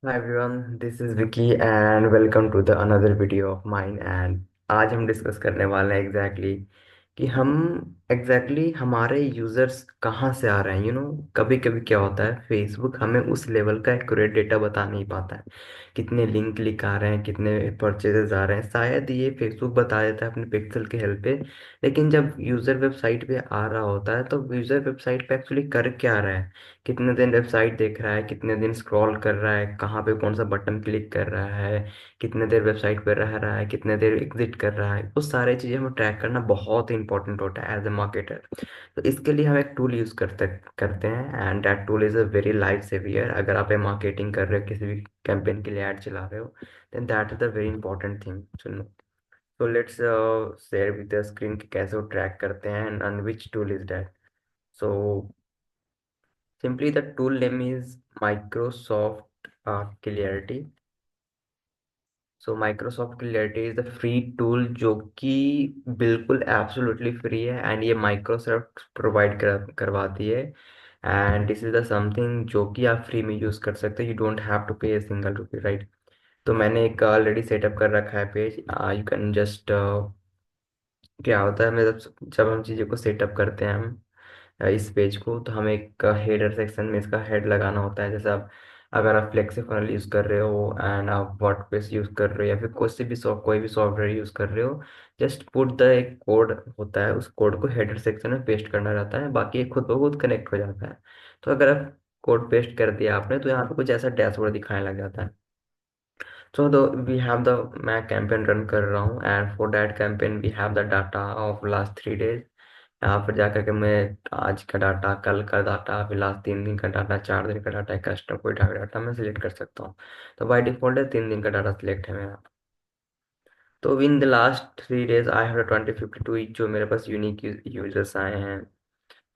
Hi everyone, this is Vicky and welcome to the another video of mine and आज हम discuss करने वाले हैं कि हम हमारे यूजर्स कहाँ से आ रहे हैं। कभी कभी क्या होता है, फेसबुक हमें उस लेवल का एक्यूरेट डेटा बता नहीं पाता है। कितने लिंक क्लिक आ रहे हैं, कितने परचेजेस आ रहे हैं, शायद ये फेसबुक बता देता है अपने पिक्सल के हेल्प पे। लेकिन जब यूजर वेबसाइट पे आ रहा होता है तो यूजर वेबसाइट पे एक्चुअली कर क्या रहा है, कितने दिन वेबसाइट देख रहा है, कितने दिन स्क्रॉल कर रहा है, कहाँ पे कौन सा बटन क्लिक कर रहा है, कितने देर वेबसाइट पर रह रहा है, कितने देर एग्जिट कर रहा है, वो सारी चीज़ें हमें ट्रैक करना बहुत ही इंपॉर्टेंट होता है एज ए मार्केटर। तो इसके लिए हम एक टूल यूज़ करते हैं and that tool is a very life saver. अगर आप मार्केटिंग कर रहे हो, किसी भी कैंपेन के लिए ऐड चला रहे हो, then that is the very important thing सुनो। तो let's share with the screen कि कैसे वो ट्रैक करते हैं and which tool is that. So simply the tool name is Microsoft Clarity. So Microsoft Clarity is the free tool जो कि बिल्कुल एब्सोल्युटली फ्री है एंड ये माइक्रोसॉफ्ट प्रोवाइड करवाती है। And this is the something जो कि आप फ्री में यूज़ कर सकते हो, यू डोंट हैव टू पे ए सिंगल रुपी, राइट। तो मैंने एक ऑलरेडी सेटअप कर रखा है पेज। यू कैन जस्ट क्या होता है, मतलब जब हम चीज़ों को सेटअप करते हैं हम इस पेज को, तो हमें एक हेडर सेक्शन में इसका हेड लगाना होता है। जैसे आप अगर आप फ्लेक्सी फनल यूज़ कर रहे हो एंड आप वर्डप्रेस यूज़ कर रहे हो या फिर कोई भी सॉफ्टवेयर यूज़ कर रहे हो, जस्ट पुट द एक कोड होता है, उस कोड को हेडर सेक्शन में पेस्ट करना रहता है, बाकी ये खुद ब खुद कनेक्ट हो जाता है। तो अगर आप कोड पेस्ट कर दिया आपने तो यहाँ पे कुछ ऐसा डैशबोर्ड दिखाने लग जाता है। So though we have the मैं कैंपेन रन कर रहा हूँ and for that campaign we have the data of last 3 days. यहाँ पर जाकर के मैं आज का डाटा, कल का डाटा, फिर लास्ट 3 दिन का डाटा, 4 दिन का डाटा, कस्टमर कोई डाटा मैं सिलेक्ट कर सकता हूँ। तो बाय डिफॉल्ट है 3 दिन का डाटा सिलेक्ट है मेरा। तो in the last 3 days I have 2052 जो मेरे पास यूनिक यूजर्स आए हैं।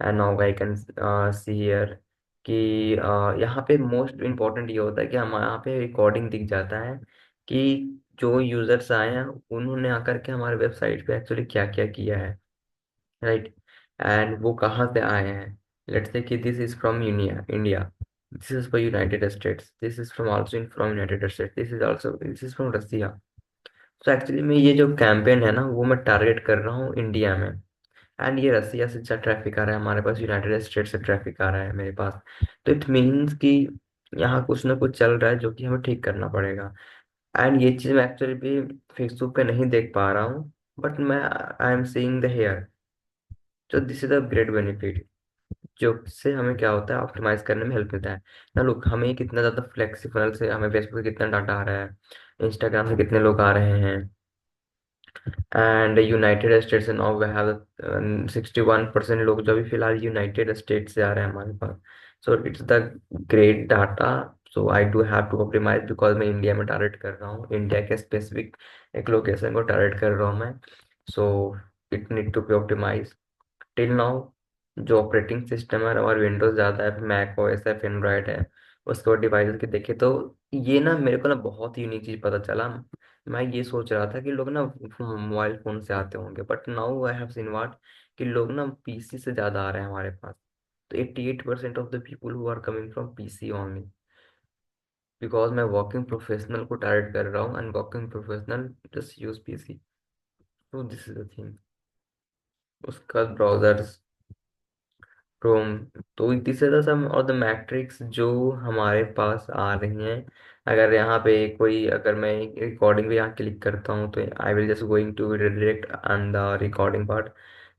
And now I can see here कि यहाँ पे मोस्ट इम्पोर्टेंट ये होता है कि हम यहाँ पे रिकॉर्डिंग दिख जाता है कि जो यूजर्स आए हैं उन्होंने आकर के हमारे वेबसाइट पे एक्चुअली क्या क्या किया है, राइट। एंड वो कहाँ से आए हैं। लेट्स से कि this is from India India, this is from United States, this is from also in from United States, this is from Russia. तो एक्चुअली में ये जो कैंपेन है ना वो मैं टारगेट कर रहा हूँ इंडिया में। एंड ये रसिया से अच्छा ट्रैफिक आ रहा है हमारे पास, यूनाइटेड स्टेट से ट्रैफिक आ रहा है मेरे पास। तो इट मीन्स कि यहाँ कुछ ना कुछ चल रहा है जो कि हमें ठीक करना पड़ेगा। एंड ये चीज़ मैं एक्चुअली भी फेसबुक पे नहीं देख पा रहा हूँ, बट मैं I am seeing the here. तो this is a great benefit जो से हमें क्या होता है, ऑप्टिमाइज करने में हेल्प मिलता है। ना लुक, हमें कितना ज़्यादा फ्लेक्सिबल से हमें फेसबुक से कितना डाटा आ रहा है, इंस्टाग्राम से कितने लोग आ रहे हैं, एंड यूनाइटेड स्टेट्स से नाउ वी हैव 61% लोग जो अभी फिलहाल यूनाइटेड स्टेट्स से आ रहे हैं हमारे पास। So it's the great data. So I do have to optimise because मैं इंडिया में टारगेट कर रहा हूँ, इंडिया के स्पेसिफिक एक लोकेशन को टारगेट कर रहा हूँ मैं। So it need to be optimize. Till now जो ऑपरेटिंग सिस्टम है हमारे विंडोज ज़्यादा है, मैक ओएस है, एंड्रॉयड है, उसके बाद डिवाइसेस की देखे तो ये ना मेरे को ना बहुत ही यूनिक चीज़ पता चला। मैं ये सोच रहा था कि लोग ना मोबाइल फ़ोन से आते होंगे, but now I have seen what कि लोग ना पीसी से ज़्यादा आ रहे हैं हमारे पास। तो 88% of the people who are coming from PC only, because मैं वर्किंग प्रोफेशनल को टारगेट कर रहा हूँ and working professional just use PC. तो दिस इज द थिंग। उसका ब्राउजर्स क्रोम। तो दिस इज द सम और द मैट्रिक्स जो हमारे पास आ रही हैं। अगर यहाँ पे कोई, अगर मैं रिकॉर्डिंग भी यहाँ क्लिक करता हूँ तो I will just going to redirect on the recording part,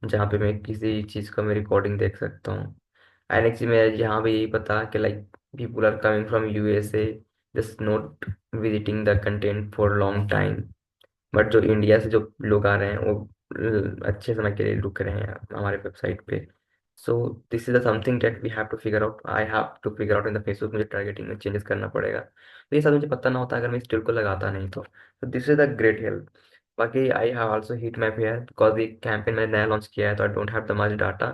जहाँ पे मैं किसी चीज़ का मैं रिकॉर्डिंग देख सकता हूँ। एंड एक्चुअली मैं यहाँ पे यही पता कि like people are coming from USA, just not visiting the content for long time, but जो इंडिया से जो लोग आ रहे हैं वो अच्छे समय के लिए रुक रहे हैं हमारे वेबसाइट पे। So this is something that we have to figure out, I have to figure out in the Facebook. मुझे टारगेटिंग में चेंजेस करना पड़ेगा, तो ये सब मुझे पता ना होता अगर मैं इस टूल को लगाता नहीं तो this is a great help. बाकी I have also heat map here because ये कैंपेन मैंने नया लॉन्च किया है तो I don't have the much data.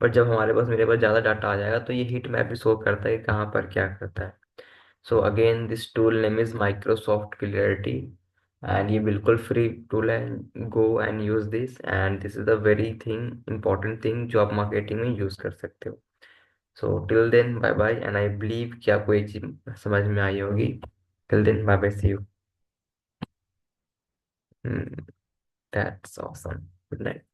But जब मेरे पास ज़्यादा डाटा आ जाएगा तो ये हीट मैप भी शो करता है कि कहाँ पर क्या करता है। So again this tool name is Microsoft Clarity and ये बिल्कुल फ्री टूल है। Go and use this and this is the very thing important thing जो आप मार्केटिंग में यूज कर सकते हो। So till then bye bye, and I believe कि आपको एक चीज समझ में आई होगी। Till then bye bye, see you. That's awesome. Good night.